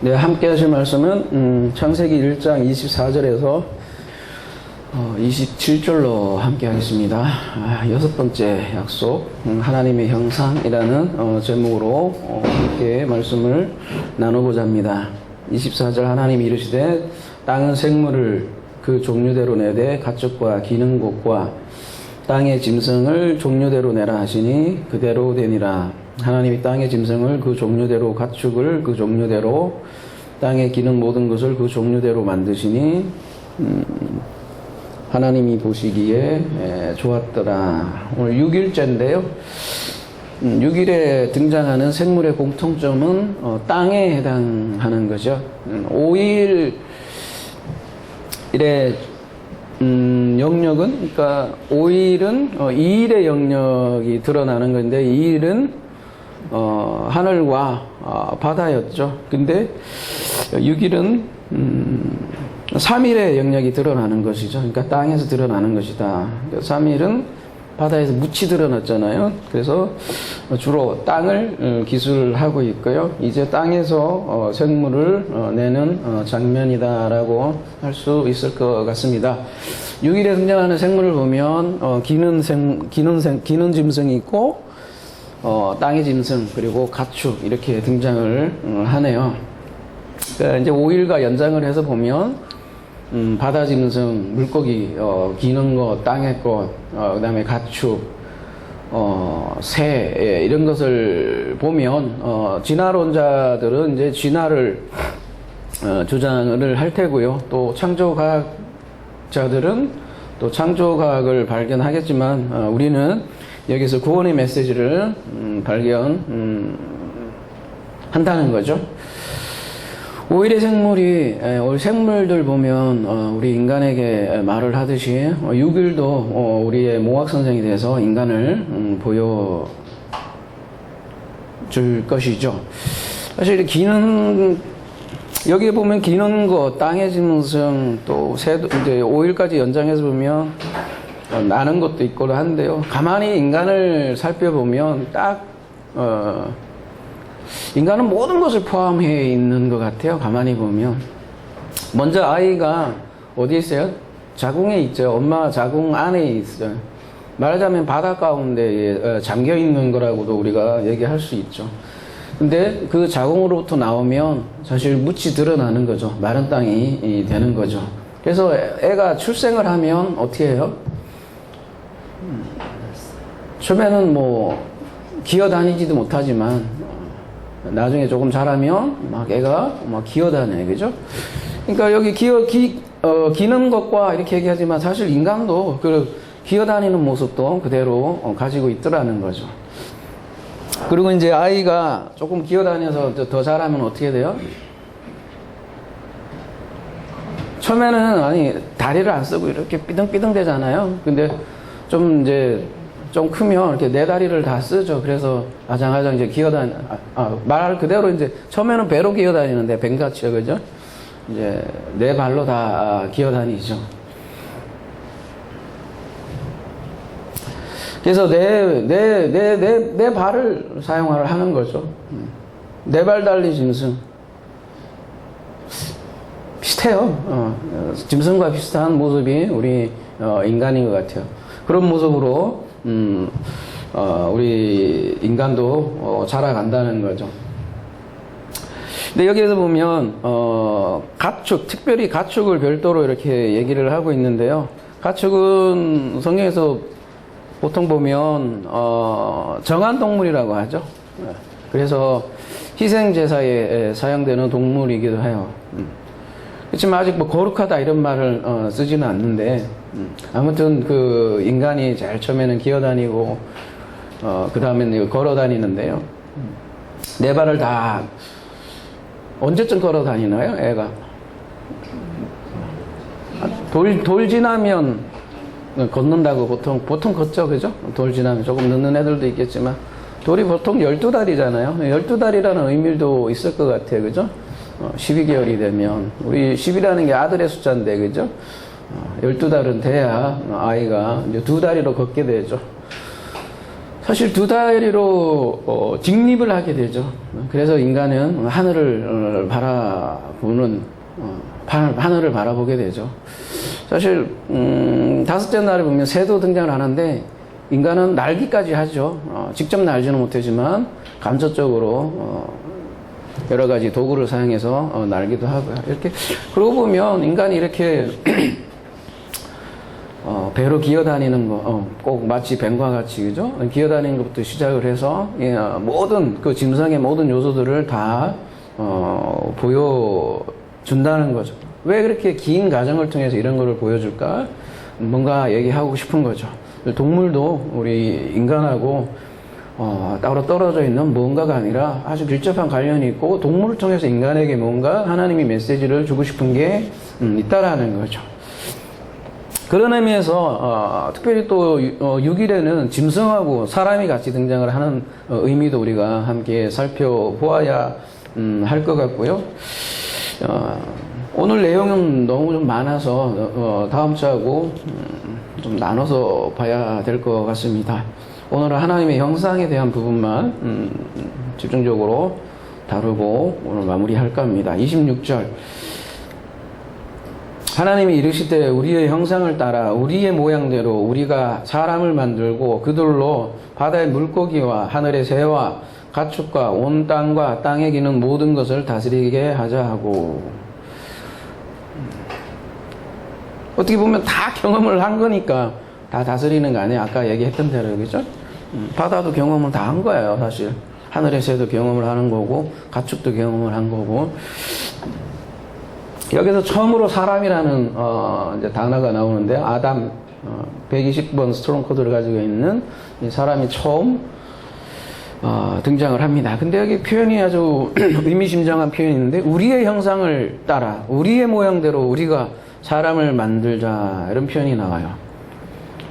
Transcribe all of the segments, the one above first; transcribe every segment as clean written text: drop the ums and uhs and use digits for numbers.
네, 함께 하실 말씀은 창세기 1장 24절에서 27절로 함께 하겠습니다. 여섯 번째 약속, 하나님의 형상이라는 제목으로 함께 말씀을 나누고자 합니다. 24절 하나님이 이르시되 땅은 생물을 그 종류대로 내되 가축과 기는 것과 땅의 짐승을 종류대로 내라 하시니 그대로 되니라. 하나님이 땅의 짐승을 그 종류대로 가축을 그 종류대로 땅에 기는 모든 것을 그 종류대로 만드시니 하나님이 보시기에 좋았더라. 오늘 6일째인데요. 6일에 등장하는 생물의 공통점은 땅에 해당하는 거죠. 5일의 영역은, 그러니까 5일은 2일의 영역이 드러나는 건데 2일은 하늘과 바다였죠. 근데 6일은 3일의 영역이 드러나는 것이죠. 그러니까 땅에서 드러나는 것이다. 3일은 바다에서 묻히 드러났잖아요. 그래서 주로 땅을 기술하고 있고요. 이제 땅에서 생물을 내는 장면이다라고 할 수 있을 것 같습니다. 6일에 등장하는 생물을 보면 기는 짐승이 있고 땅의 짐승 그리고 가축 이렇게 등장을 하네요. 그러니까 이제 5일과 연장을 해서 보면 바다 짐승, 물고기, 기는 것, 땅의 것, 그다음에 가축, 새 이런 것을 보면 진화론자들은 이제 진화를 주장을 할 테고요. 또 창조과학자들은 또 창조과학을 발견하겠지만 우리는 여기서 구원의 메시지를 발견한다는 거죠. 5일의 생물들 보면 우리 인간에게 말을 하듯이 6일도 우리의 모학선생이 돼서 인간을 보여줄 것이죠. 사실 여기에 보면 기는 것, 땅의 짐승, 또 새도 이제 5일까지 연장해서 보면 나는 것도 있고 한데요. 가만히 인간을 살펴보면 인간은 모든 것을 포함해 있는 것 같아요. 가만히 보면. 먼저 아이가 어디에 있어요? 자궁에 있죠. 엄마 자궁 안에 있어요. 말하자면 바다 가운데 잠겨 있는 거라고도 우리가 얘기할 수 있죠. 근데 그 자궁으로부터 나오면 사실 묻히 드러나는 거죠. 마른 땅이 되는 거죠. 그래서 애가 출생을 하면 어떻게 해요? 처음에는 기어다니지도 못하지만 나중에 조금 자라면 애가 기어다녀요. 그죠? 그러니까 여기 기는 것과 이렇게 얘기하지만 사실 인간도 기어다니는 모습도 그대로 가지고 있더라는 거죠. 그리고 이제 아이가 조금 기어다녀서 더 자라면 어떻게 돼요? 처음에는 다리를 안 쓰고 이렇게 삐등삐등 되잖아요. 근데 좀 크면 이렇게 네 다리를 다 쓰죠. 그래서 아장아장 이제 말 그대로 이제 처음에는 배로 기어다니는데 뱀같이요. 그죠? 이제 네 발로 다 기어다니죠. 그래서 네 발을 사용하는 거죠. 네 발 달린 짐승. 비슷해요. 짐승과 비슷한 모습이 우리 인간인 것 같아요. 그런 모습으로 우리 인간도 자라간다는 거죠. 근데 여기에서 보면 특별히 가축을 별도로 이렇게 얘기를 하고 있는데요. 가축은 성경에서 보통 보면 정한 동물이라고 하죠. 그래서 희생 제사에 사용되는 동물이기도 해요. 그렇지만 아직 거룩하다 이런 말을 쓰지는 않는데 아무튼 인간이 제일 처음에는 기어다니고 그 다음에는 걸어 다니는데요. 네 발을 다 언제쯤 걸어 다니나요? 애가 돌 지나면 걷는다고 보통 걷죠. 그죠? 돌 지나면 조금 늦는 애들도 있겠지만 돌이 보통 12달이잖아요 12달이라는 의미도 있을 것 같아요. 그죠? 12개월이 되면 우리 10이라는 게 아들의 숫자인데 그죠? 12달은 돼야 아이가 이제 2다리로 걷게 되죠. 사실 두 다리로 직립을 하게 되죠. 그래서 인간은 하늘을 바라보는 하늘을 바라보게 되죠. 사실 다섯째 날에 보면 새도 등장을 하는데 인간은 날기까지 하죠. 직접 날지는 못하지만 감초적으로 여러 가지 도구를 사용해서 날기도 하고요. 이렇게 그러고 보면 인간이 이렇게 배로 기어다니는 거, 꼭 마치 뱀과 같이, 그죠? 기어다니는 것부터 시작을 해서, 모든, 그 짐승의 모든 요소들을 다, 보여준다는 거죠. 왜 그렇게 긴 과정을 통해서 이런 거를 보여줄까? 뭔가 얘기하고 싶은 거죠. 동물도 우리 인간하고, 따로 떨어져 있는 뭔가가 아니라 아주 밀접한 관련이 있고, 동물을 통해서 인간에게 뭔가 하나님이 메시지를 주고 싶은 게 있다라는 거죠. 그런 의미에서 특별히 또 6일에는 짐승하고 사람이 같이 등장을 하는 의미도 우리가 함께 살펴보아야 할 것 같고요. 오늘 내용은 너무 좀 많아서 다음 주하고 좀 나눠서 봐야 될 것 같습니다. 오늘은 하나님의 형상에 대한 부분만 집중적으로 다루고 오늘 마무리할까 합니다. 26절. 하나님이 이르시되 우리의 형상을 따라 우리의 모양대로 우리가 사람을 만들고 그들로 바다의 물고기와 하늘의 새와 가축과 온 땅과 땅에 기는 모든 것을 다스리게 하자 하고. 어떻게 보면 다 경험을 한 거니까 다 다스리는 거 아니에요. 아까 얘기했던 대로, 그죠? 바다도 경험을 다 한 거예요, 사실. 하늘의 새도 경험을 하는 거고 가축도 경험을 한 거고. 여기서 처음으로 사람이라는 이제 단어가 나오는데 아담 120번 스트롱 코드를 가지고 있는 이 사람이 처음 등장을 합니다. 근데 여기 표현이 아주 의미심장한 표현이 있는데 우리의 형상을 따라 우리의 모양대로 우리가 사람을 만들자 이런 표현이 나와요.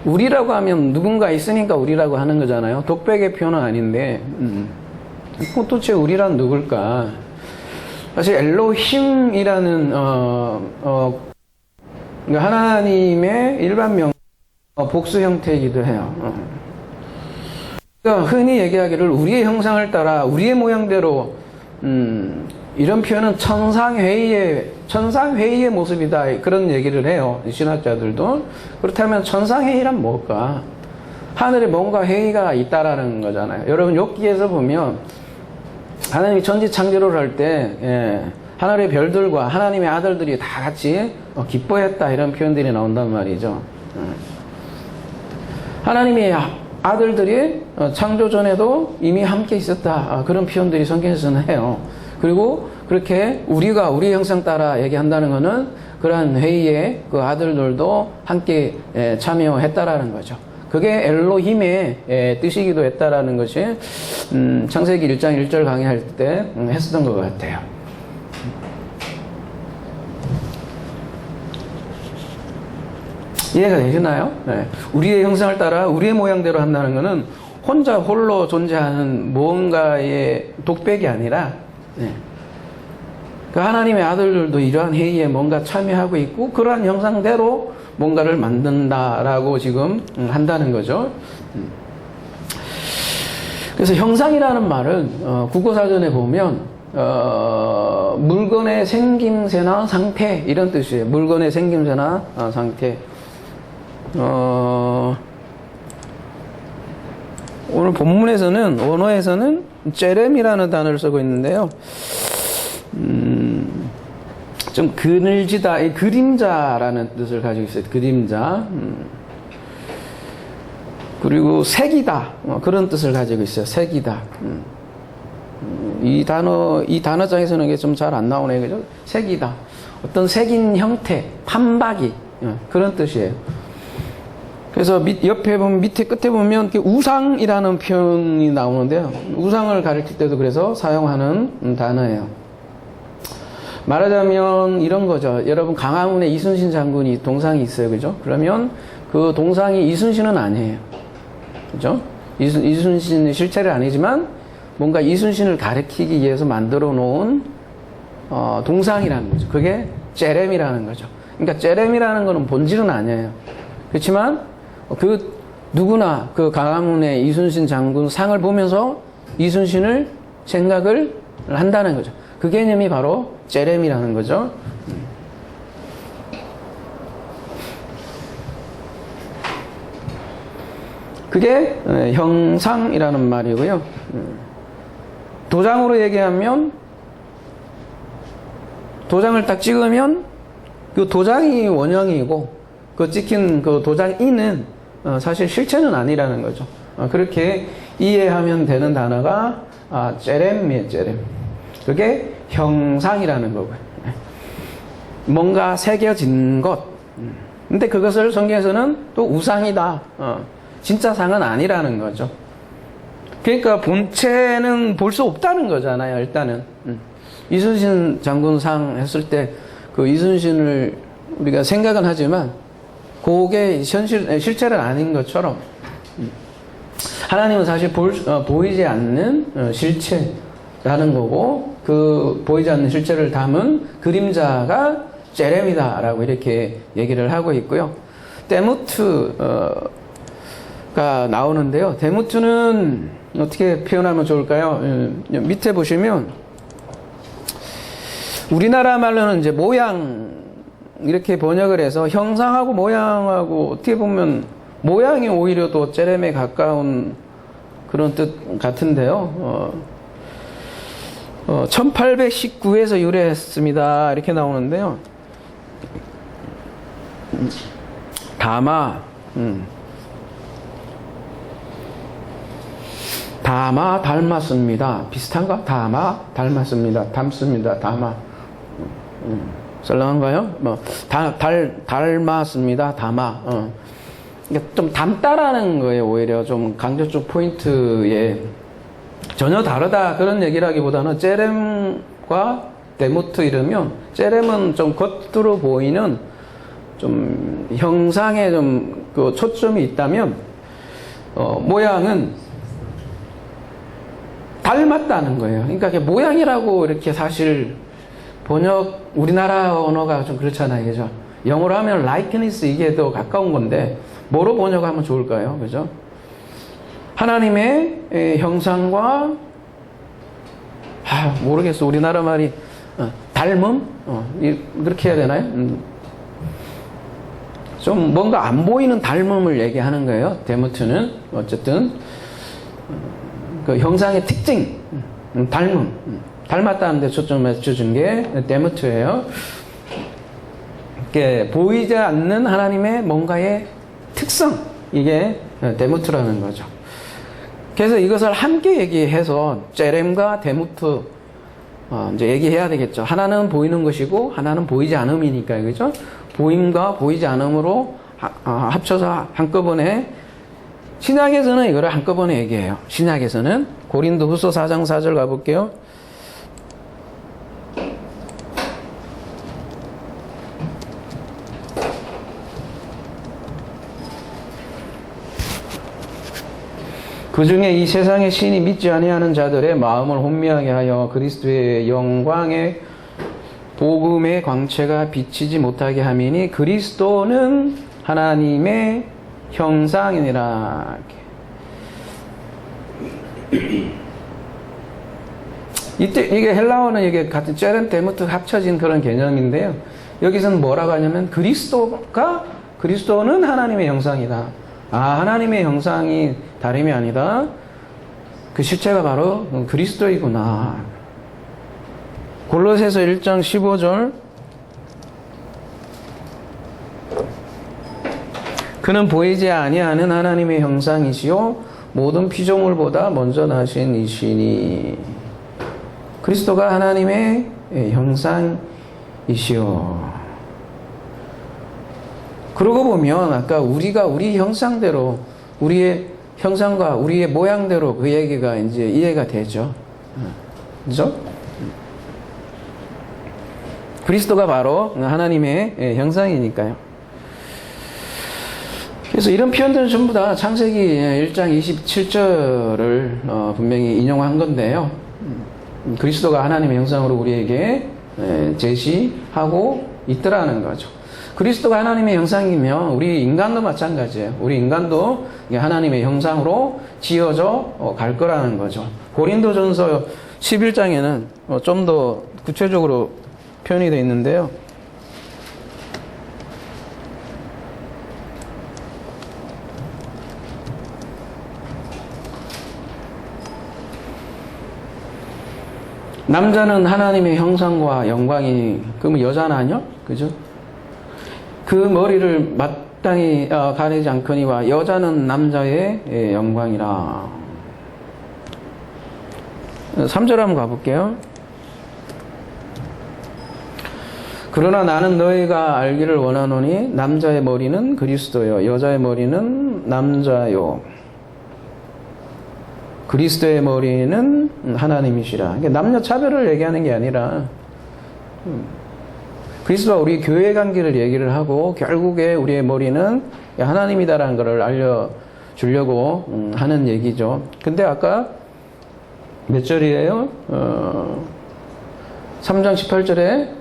우리라고 하면 누군가 있으니까 우리라고 하는 거잖아요. 독백의 표현은 아닌데 도대체 우리란 누굴까? 사실 엘로힘이라는 하나님의 일반명 복수 형태이기도 해요. 그러니까 흔히 얘기하기를 우리의 형상을 따라 우리의 모양대로 이런 표현은 천상회의의 모습이다 그런 얘기를 해요. 신학자들도. 그렇다면 천상회의란 뭘까? 하늘에 뭔가 회의가 있다라는 거잖아요. 여러분 욥기에서 보면 하나님이 천지 창조를 할 때 하늘의 별들과 하나님의 아들들이 다 같이 기뻐했다 이런 표현들이 나온단 말이죠. 하나님의 아들들이 창조 전에도 이미 함께 있었다 그런 표현들이 성경에서는 해요. 그리고 그렇게 우리가 우리 형상 따라 얘기한다는 것은 그러한 회의에 그 아들들도 함께 참여했다라는 거죠. 그게 엘로힘의 뜻이기도 했다라는 것이 창세기 1장 1절 강의할 때 했었던 것 같아요. 이해가 되시나요? 네. 우리의 형상을 따라 우리의 모양대로 한다는 것은 혼자 홀로 존재하는 무언가의 독백이 아니라 그 하나님의 아들들도 이러한 회의에 뭔가 참여하고 있고 그러한 형상대로 뭔가를 만든다라고 지금 한다는 거죠. 그래서 형상이라는 말은 국어사전에 보면 물건의 생김새나 상태 이런 뜻이에요. 물건의 생김새나 상태. 오늘 본문에서는 원어에서는 제렘이라는 단어를 쓰고 있는데요. 좀 그늘지다, 이 그림자라는 뜻을 가지고 있어요. 그림자. 그리고 색이다. 그런 뜻을 가지고 있어요. 색이다. 이 단어장에서는 이게 좀 잘 안 나오네요. 그죠? 색이다. 어떤 색인 형태, 판박이. 그런 뜻이에요. 그래서 옆에 보면, 밑에 끝에 보면 우상이라는 표현이 나오는데요. 우상을 가리킬 때도 그래서 사용하는 단어예요. 말하자면 이런 거죠. 여러분 강화문에 이순신 장군이 동상이 있어요. 그죠? 그러면 그 동상이 이순신은 아니에요. 그죠? 이순신의 실체는 아니지만 뭔가 이순신을 가리키기 위해서 만들어 놓은 동상이라는 거죠. 그게 제렘이라는 거죠. 그러니까 제렘이라는 거는 본질은 아니에요. 그렇지만 그 누구나 그 가문의 이순신 장군 상을 보면서 이순신을 생각을 한다는 거죠. 그 개념이 바로 제렘이라는 거죠. 그게 형상이라는 말이고요. 도장으로 얘기하면 도장을 딱 찍으면 그 도장이 원형이고 그 찍힌 그 도장인은 사실 실체는 아니라는 거죠. 그렇게 이해하면 되는 단어가 제렘이에요. 제렘. 그게 형상이라는 거고요. 뭔가 새겨진 것. 근데 그것을 성경에서는 또 우상이다. 진짜 상은 아니라는 거죠. 그러니까 본체는 볼 수 없다는 거잖아요. 일단은 이순신 장군 상 했을 때 그 이순신을 우리가 생각은 하지만 그게 실체는 아닌 것처럼 하나님은 사실 보이지 않는 실체라는 거고 그 보이지 않는 실체를 담은 그림자가 제렘이다라고 이렇게 얘기를 하고 있고요. 데무트가 나오는데요. 데무트는 어떻게 표현하면 좋을까요? 밑에 보시면 우리나라 말로는 이제 모양 이렇게 번역을 해서 형상하고 모양하고 어떻게 보면 모양이 오히려 또 제렘에 가까운 그런 뜻 같은데요. 1819에서 유래했습니다. 이렇게 나오는데요. 다마 닮았습니다. 비슷한가? 다마 닮았습니다. 닮습니다. 다마 썰렁한가요? 닮았습니다. 다마. 좀 닮다라는 거에 오히려 좀 강조적 포인트에 전혀 다르다 그런 얘기라기보다는 제렘과 데무트 이러면 제렘은 좀 겉으로 보이는 좀 형상에 좀 그 초점이 있다면 모양은 닮았다는 거예요. 그러니까 모양이라고 이렇게 사실 번역 우리나라 언어가 좀 그렇잖아요, 그죠? 영어로 하면 likeness 이게 더 가까운 건데 뭐로 번역하면 좋을까요, 그죠? 하나님의 형상과 모르겠어 우리나라 말이 닮음 그렇게 해야 되나요? 좀 뭔가 안 보이는 닮음을 얘기하는 거예요. 데무트는 어쨌든 그 형상의 특징, 닮았다는데 초점을 맞춰준 게 데무트예요. 이게 보이지 않는 하나님의 뭔가의 특성, 이게 데무트라는 거죠. 그래서 이것을 함께 얘기해서 제렘과 데무트 이제 얘기해야 되겠죠. 하나는 보이는 것이고 하나는 보이지 않음이니까, 그죠? 보임과 보이지 않음으로 합쳐서 한꺼번에 신약에서는 이거를 한꺼번에 얘기해요. 신약에서는 고린도후서 4장 4절 가볼게요. 그 중에 이 세상의 신이 믿지 아니하는 자들의 마음을 혼미하게 하여 그리스도의 영광의 복음의 광채가 비치지 못하게 함이니 그리스도는 하나님의 형상이니라. 이때 이게 헬라어는 이게 같은 제렘 데무트 합쳐진 그런 개념인데요. 여기서는 뭐라고 하냐면 그리스도는 하나님의 형상이다. 하나님의 형상이 다름이 아니다. 그 실체가 바로 그리스도이구나. 골로새서 1장 15절. 그는 보이지 아니하는 하나님의 형상이시요 모든 피조물보다 먼저 나신 이시니. 그리스도가 하나님의 형상이시요. 그러고 보면 아까 우리가 우리 형상대로 우리의 형상과 우리의 모양대로 그 얘기가 이제 이해가 되죠. 그죠? 그리스도가 바로 하나님의 형상이니까요. 그래서 이런 표현들은 전부 다 창세기 1장 27절을 분명히 인용한 건데요. 그리스도가 하나님의 형상으로 우리에게 제시하고 있더라는 거죠. 그리스도가 하나님의 형상이면 우리 인간도 마찬가지예요. 우리 인간도 하나님의 형상으로 지어져 갈 거라는 거죠. 고린도전서 11장에는 좀 더 구체적으로 표현이 되어 있는데요. 남자는 하나님의 형상과 영광이, 그러면 여자는 아니요? 그죠? 그 머리를 마땅히 가리지 않거니와 여자는 남자의 영광이라. 3절 한번 가볼게요. 그러나 나는 너희가 알기를 원하노니 남자의 머리는 그리스도요 여자의 머리는 남자요 그리스도의 머리는 하나님이시라. 그러니까 남녀 차별을 얘기하는 게 아니라 그리스도와 우리 교회 관계를 얘기를 하고 결국에 우리의 머리는 하나님이다라는 것을 알려주려고 하는 얘기죠. 근데 아까 몇 절이에요? 3장 18절에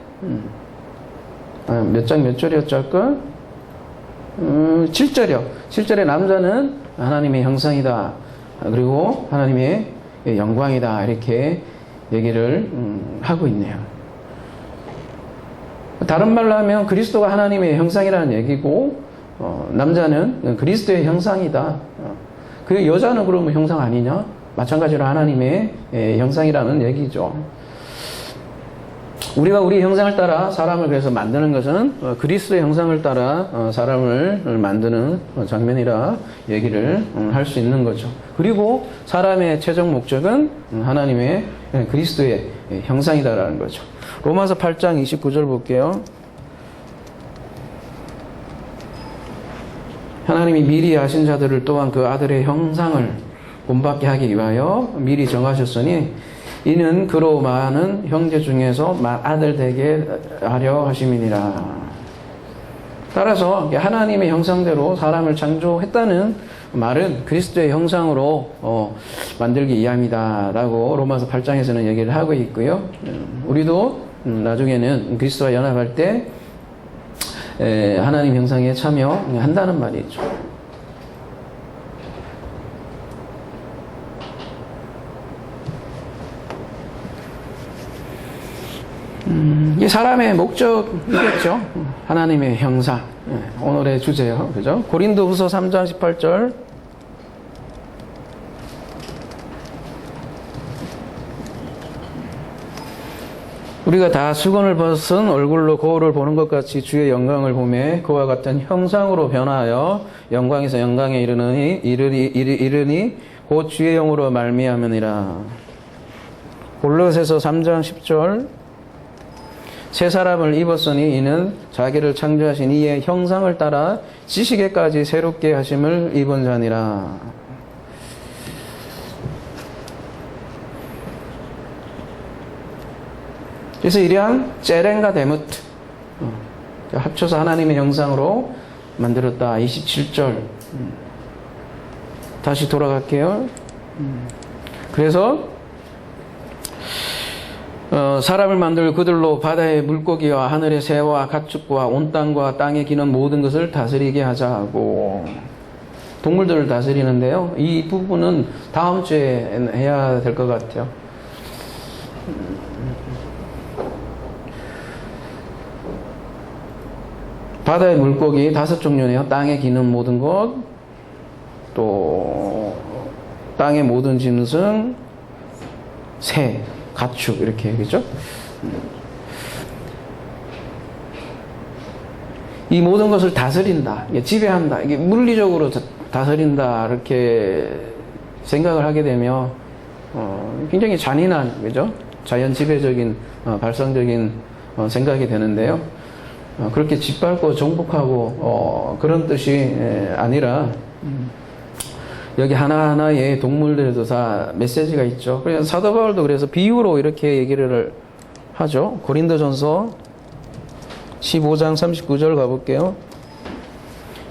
몇 장 몇 절이었죠 아까? 7절이요. 7절에 남자는 하나님의 형상이다. 그리고 하나님의 영광이다. 이렇게 얘기를 하고 있네요. 다른 말로 하면 그리스도가 하나님의 형상이라는 얘기고 남자는 그리스도의 형상이다. 그 여자는 그러면 형상 아니냐? 마찬가지로 하나님의 형상이라는 얘기죠. 우리가 우리 형상을 따라 사람을 그래서 만드는 것은 그리스도의 형상을 따라 사람을 만드는 장면이라 얘기를 할 수 있는 거죠. 그리고 사람의 최종 목적은 하나님의 그리스도의 형상이다라는 거죠. 로마서 8장 29절 볼게요. 하나님이 미리 아신 자들을 또한 그 아들의 형상을 본받게 하기 위하여 미리 정하셨으니 이는 그로 많은 형제 중에서 아들 되게 하려 하심이니라. 따라서 하나님의 형상대로 사람을 창조했다는 말은 그리스도의 형상으로 만들기 위함이다 라고 로마서 8장에서는 얘기를 하고 있고요. 우리도 나중에는 그리스도와 연합할 때 하나님 형상에 참여한다는 말이죠. 이 사람의 목적이겠죠. 하나님의 형상. 오늘의 주제요. 그죠? 고린도후서 3장 18절. 우리가 다 수건을 벗은 얼굴로 거울을 보는 것 같이 주의 영광을 보매 그와 같은 형상으로 변하여 영광에서 영광에 이르니 곧 주의 영으로 말미암으니라. 골로새서 3장 10절. 새 사람을 입었으니 이는 자기를 창조하신 이의 형상을 따라 지식에까지 새롭게 하심을 입은 자니라. 그래서 이러한 제렌과 데무트 합쳐서 하나님의 형상으로 만들었다. 27절 다시 돌아갈게요. 그래서 사람을 만들 그들로 바다의 물고기와 하늘의 새와 가축과 온 땅과 땅에 기는 모든 것을 다스리게 하자 하고 동물들을 다스리는데요. 이 부분은 다음 주에 해야 될 것 같아요. 바다의 물고기 5종류네요. 땅에 기는 모든 것, 또 땅의 모든 짐승, 새, 가축 이렇게 그죠? 이 모든 것을 다스린다, 지배한다, 이게 물리적으로 다스린다 이렇게 생각을 하게 되면 굉장히 잔인한 그죠? 자연 지배적인 발상적인 생각이 되는데요. 그렇게 짓밟고 정복하고 그런 뜻이 아니라 여기 하나하나의 동물들에도 다 메시지가 있죠. 그래서 사도 바울도 그래서 비유로 이렇게 얘기를 하죠. 고린도전서 15장 39절 가볼게요.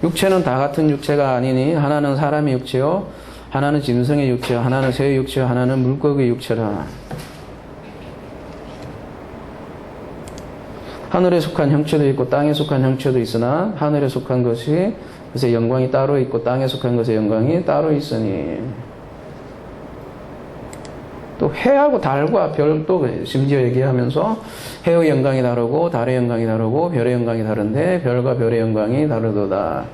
육체는 다 같은 육체가 아니니 하나는 사람의 육체요 하나는 짐승의 육체요 하나는 새의 육체요 하나는 물고기의 육체라. 하늘에 속한 형체도 있고 땅에 속한 형체도 있으나 하늘에 속한 것이 그래서 영광이 따로 있고 땅에 속한 것의 영광이 따로 있으니 또 해하고 달과 별도 심지어 얘기하면서 해의 영광이 다르고 달의 영광이 다르고 별의 영광이 다른데 별과 별의 영광이 다르도다.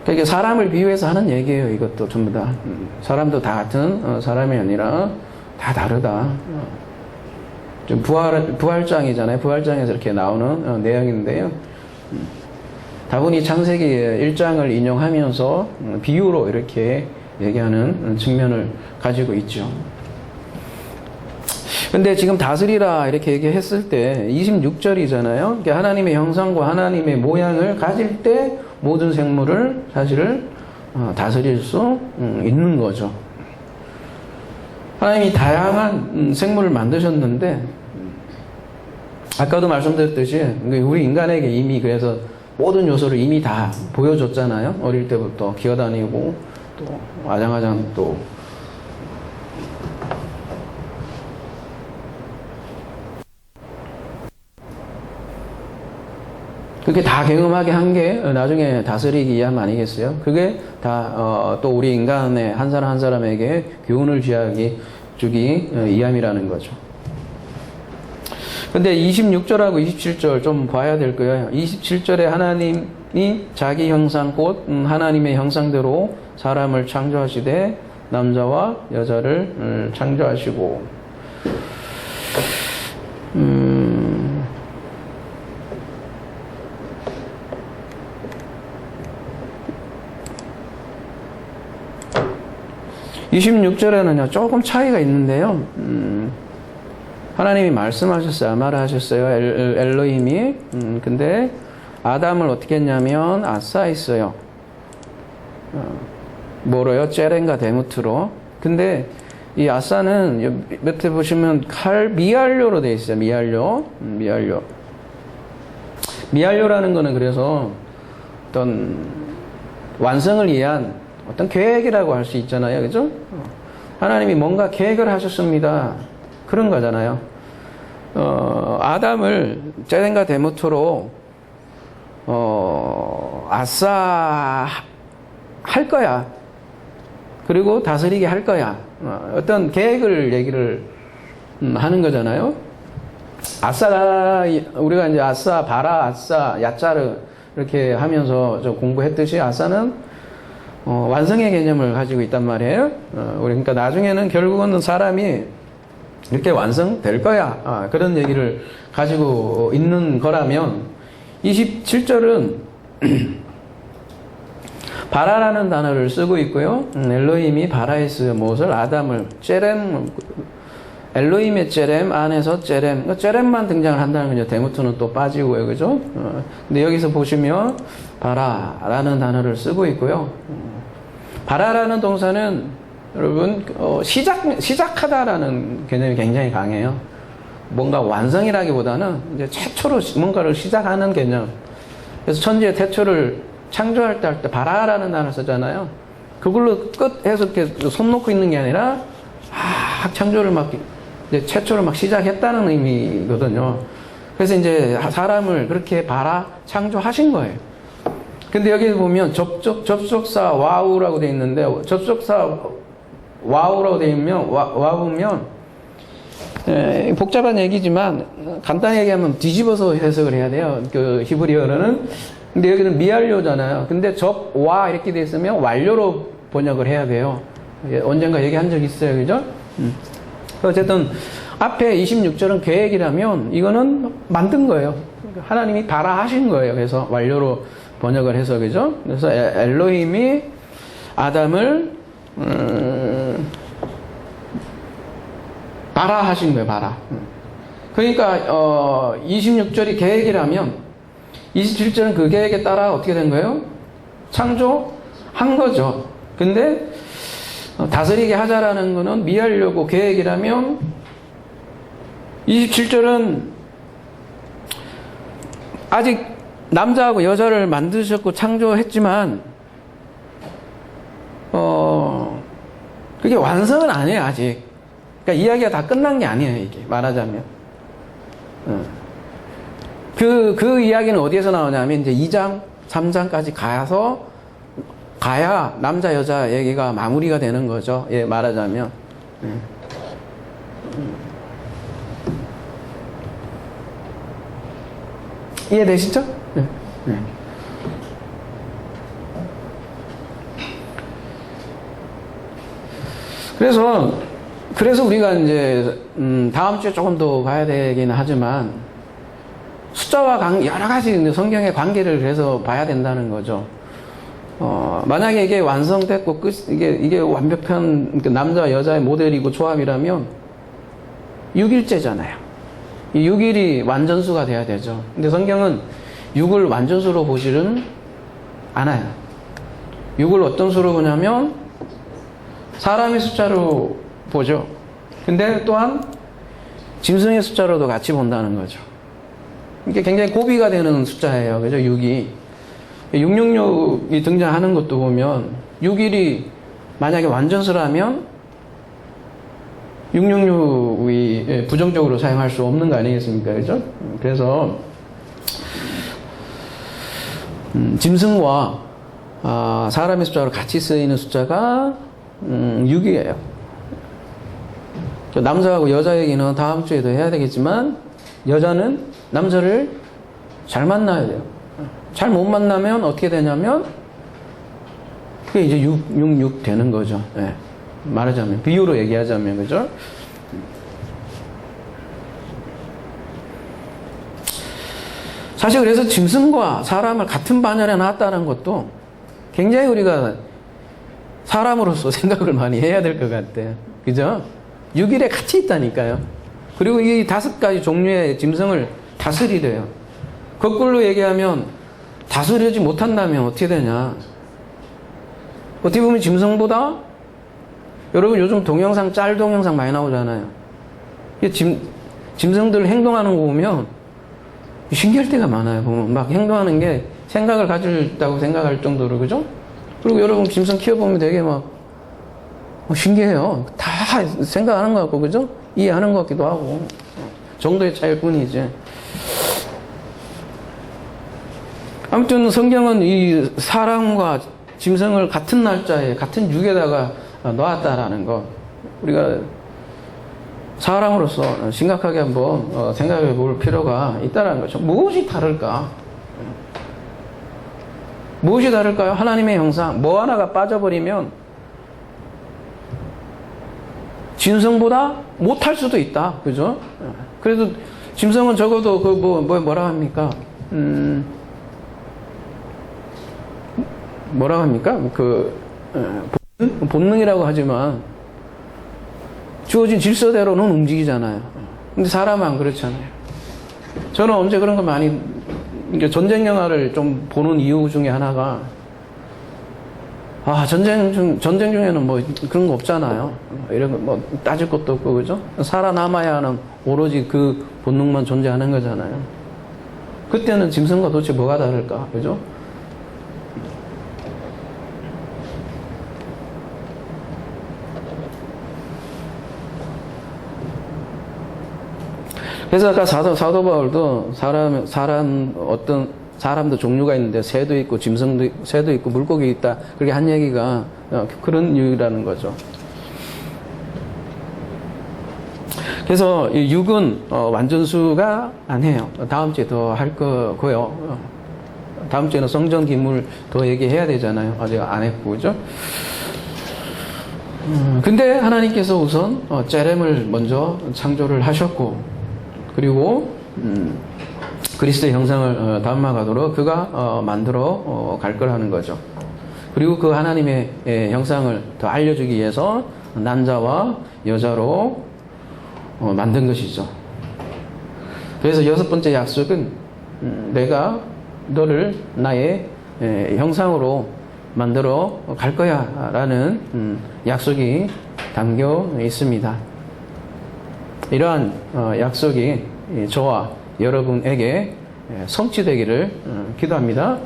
그러니까 사람을 비유해서 하는 얘기예요. 이것도 전부 다. 사람도 다 같은 사람이 아니라 다 다르다. 좀 부활장이잖아요. 부활장에서 이렇게 나오는 내용인데요. 다분히 창세기 1장을 인용하면서 비유로 이렇게 얘기하는 측면을 가지고 있죠. 근데 지금 다스리라 이렇게 얘기했을 때 26절이잖아요. 그러니까 하나님의 형상과 하나님의 모양을 가질 때 모든 생물을 사실을 다스릴 수 있는 거죠. 하나님이 다양한 생물을 만드셨는데 아까도 말씀드렸듯이 우리 인간에게 이미 그래서 모든 요소를 이미 다 보여줬잖아요. 어릴 때부터 기어다니고 또 아장아장 또 그게 다 경험하게 한 게 나중에 다스리기 위함 아니겠어요? 그게 다 또 우리 인간의 한 사람 한 사람에게 교훈을 주기 위함이라는 거죠. 근데 26절하고 27절 좀 봐야 될 거예요. 27절에 하나님이 자기 형상 곧 하나님의 형상대로 사람을 창조하시되 남자와 여자를 창조하시고 26절에는요 조금 차이가 있는데요. 하나님이 말씀하셨어요. 아마라 하셨어요. 엘로힘이. 근데 아담을 어떻게 했냐면 아싸했어요. 뭐로요? 제렌과 데무트로. 근데 이 아싸는 밑에 보시면 미알료로 되어 있어요. 미알료라는 거는 그래서 어떤 완성을 위한 어떤 계획이라고 할 수 있잖아요. 그죠? 하나님이 뭔가 계획을 하셨습니다. 그런 거잖아요. 아담을 제렌과 데무트로 아싸 할 거야. 그리고 다스리게 할 거야. 어떤 계획을 얘기를 하는 거잖아요. 아싸가 우리가 이제 아싸, 바라, 아싸, 야짜르 이렇게 하면서 좀 공부했듯이 아싸는 완성의 개념을 가지고 있단 말이에요. 그러니까 나중에는 결국은 사람이 이렇게 완성될 거야. 그런 얘기를 가지고 있는 거라면 27절은 바라라는 단어를 쓰고 있고요. 엘로힘이 바라에스 무엇을 아담을 제렘 엘로힘의 제렘 안에서 제렘 제렘만 등장을 한다는 거죠. 데무트는 또 빠지고요. 그죠? 근데 여기서 보시면 바라라는 단어를 쓰고 있고요. 바라라는 동사는 여러분 시작하다라는 개념이 굉장히 강해요. 뭔가 완성이라기보다는 이제 최초로 뭔가를 시작하는 개념. 그래서 천지의 태초를 창조할 때 바라라는 단어를 쓰잖아요. 그걸로 끝에서 이렇게 손 놓고 있는 게 아니라 창조를 막 이제 최초를 막 시작했다는 의미거든요. 그래서 이제 사람을 그렇게 창조하신 거예요. 근데 여기 보면 접속사 와우라고 되어 있는데 접속사 와우라고 되어 있으면 와우면 복잡한 얘기지만 간단히 얘기하면 뒤집어서 해석을 해야 돼요. 그 히브리어로는. 근데 여기는 미완료잖아요. 근데 와 이렇게 되어 있으면 완료로 번역을 해야 돼요. 언젠가 얘기한 적 있어요. 그죠? 어쨌든 앞에 26절은 계획이라면 이거는 만든 거예요. 하나님이 하신 거예요. 그래서 완료로 번역을 해서 그죠? 그래서 엘로힘이 아담을 하신 거예요. 그러니까 26절이 계획이라면 27절은 그 계획에 따라 어떻게 된 거예요? 창조한 거죠. 근데 다스리게 하자라는 거는 미하려고 계획이라면 27절은 아직 남자하고 여자를 만드셨고 창조했지만 그게 완성은 아니에요. 아직. 그러니까 이야기가 다 끝난 게 아니에요. 이게 말하자면 그 이야기는 어디에서 나오냐면 이제 2장, 3장까지 가야 남자 여자 얘기가 마무리가 되는 거죠. 예, 말하자면. 이해되시죠? 네. 네. 그래서 우리가 이제 다음 주에 조금 더 봐야 되긴 하지만 숫자와 여러 가지 성경의 관계를 그래서 봐야 된다는 거죠. 만약에 이게 완성됐고 이게 완벽한 남자 여자의 모델이고 조합이라면 6일째잖아요. 이 6일이 완전수가 돼야 되죠. 근데 성경은 6을 완전수로 보지는 않아요. 6을 어떤 수로 보냐면 사람의 숫자로 보죠. 근데 또한 짐승의 숫자로도 같이 본다는 거죠. 이게 굉장히 고비가 되는 숫자예요. 그죠? 6이. 666이 등장하는 것도 보면 6일이 만약에 완전수라면 666이 부정적으로 사용할 수 없는 거 아니겠습니까? 그죠? 그래서 짐승과 사람의 숫자로 같이 쓰이는 숫자가 6이에요. 남자하고 여자 얘기는 다음 주에도 해야 되겠지만 여자는 남자를 잘 만나야 돼요. 잘 못 만나면 어떻게 되냐면 그게 이제 666 되는 거죠. 네. 말하자면 비유로 얘기하자면 그죠? 사실 그래서 짐승과 사람을 같은 반열에 놨다는 것도 굉장히 우리가 사람으로서 생각을 많이 해야 될 것 같아요. 그죠? 6일에 같이 있다니까요. 그리고 이 5가지 종류의 짐승을 다스리래요. 거꾸로 얘기하면 다스리지 못한다면 어떻게 되냐? 어떻게 보면 짐승보다 여러분 요즘 동영상 짤 동영상 많이 나오잖아요. 짐승들 행동하는 거 보면 신기할 때가 많아요. 보면 막 행동하는 게 생각을 가질다고 생각할 정도로 그죠? 그리고 여러분 짐승 키워보면 되게 막 신기해요. 다 생각하는 것 같고 그죠? 이해하는 것 같기도 하고 정도의 차이일 뿐이지. 아무튼 성경은 이 사람과 짐승을 같은 날짜에 같은 육에다가 놓았다라는 거 우리가 사람으로서 심각하게 한번 생각해 볼 필요가 있다는 거죠. 무엇이 다를까? 무엇이 다를까요? 하나님의 형상 뭐 하나가 빠져버리면 짐승보다 못할 수도 있다. 그죠? 그래도 짐승은 적어도 뭐라 합니까? 뭐라고 합니까? 본능이라고 하지만 주어진 질서대로는 움직이잖아요. 근데 사람은 안 그렇잖아요. 저는 언제 그런 거 많이 전쟁 영화를 좀 보는 이유 중에 하나가 전쟁 중에는 뭐 그런 거 없잖아요. 이런 거 뭐 따질 것도 없고 그죠? 살아남아야 하는 오로지 그 본능만 존재하는 거잖아요. 그때는 짐승과 도대체 뭐가 다를까? 그죠? 그래서 아까 사도 바울도 어떤 사람도 종류가 있는데 새도 있고 새도 있고 물고기 있다. 그렇게 한 얘기가 그런 이유라는 거죠. 그래서 이 6은 완전수가 아니에요. 다음 주에 더 할 거고요. 다음 주에는 성전 기물 더 얘기해야 되잖아요. 아직 안 했고 그죠? 근데 하나님께서 우선 제렘을 먼저 창조를 하셨고 그리고 그리스도의 형상을 닮아가도록 그가 만들어 갈 거라는 거죠. 그리고 그 하나님의 형상을 더 알려주기 위해서 남자와 여자로 만든 것이죠. 그래서 6번째 약속은 내가 너를 나의 형상으로 만들어 갈 거야 라는 약속이 담겨 있습니다. 이러한 약속이 저와 여러분에게 성취되기를 기도합니다.